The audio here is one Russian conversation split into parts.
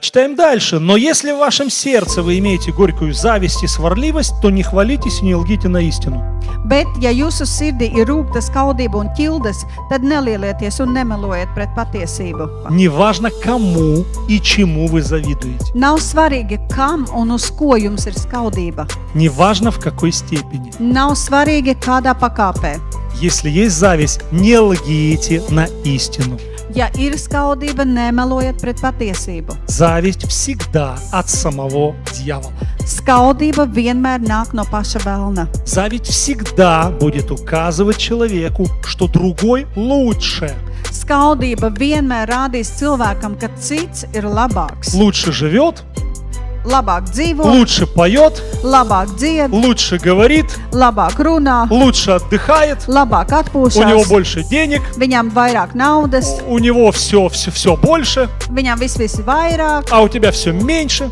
Читаем дальше. Но если в вашем сердце вы имеете горькую зависть и сварливость, то не хвалитесь и не лгите на истину. Bet, ja jūsu sirdī ir rūgta skaudība un ķildes, tad nelielieties un nemelojiet pret patiesību. Неважно, кому и чему вы завидуете. Nav svarīgi, kam un uz ko jums ir skaudība. Неважно, в какой степени. Nav svarīgi, kādā pakāpē. Если есть зависть, не лгите на истину. Ja ir skaudība, nemelojiet pret patiesību. Зависть всегда от самого дьявола. Skaudība vienmēr nāk no paša velna. Зависть всегда будет указывать человеку, что другой лучше, Skaudība vienmēr rādīs cilvēkam, ka cits ir labāks. лучше живет, Labāk dzīvo, лучше поет, labāk dzied, лучше говорит, labāk runā, лучше отдыхает, labāk у него atpūšas, больше денег, viņam vairāk naudas, у него все больше, viņam viss vairāk, а у тебя все меньше.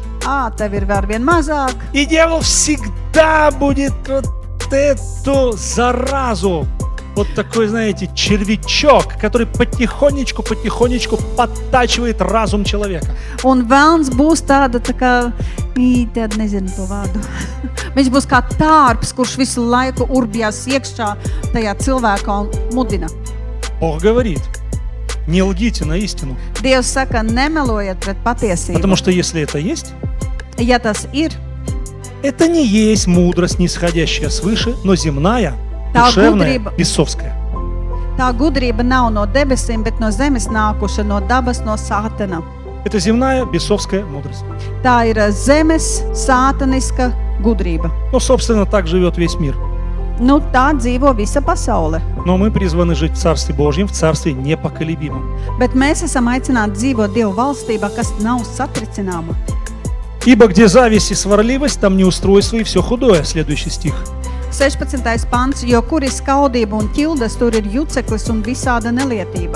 tev ir vēl vien mazāk. И дьявол всегда будет вот эту заразу, вот такой, знаете, червячок, который потихонечку подтачивает разум человека. Un velns būs tāda tā kā, tad nezinu to vārdu. Viņš būs kā tārps, kurš visu laiku urbjās iekšā tajā cilvēkā un mudina. Бог говорит, не лгите на истину, Dievs saka, nemelojiet pret patiesību. потому что если это есть, Ja tas ir, это не есть мудрость, нисходящая свыше, но земная, Tā душевная, gudrība. бесовская. tā gudrība nav no debesīm, bet no zemes nākuša, no dabas, no sātana. Это земная, бесовская мудрость. Tā ir zemes sātaniska gudrība. Ну, собственно, так живет весь мир. Nu, tā dzīvo visa pasaule. Но мы призваны жить в Царстве Божьем, в Царстве непоколебимом. Bet mēs esam aicināti dzīvot Dieva valstībā, kas nav satricināma. Ибо где зависть и сварливость, там неустройство и все худое. Следующий стих. 16. pants, jo kur ir skaudība un ķildes, tur ir juceklis un visāda nelietība.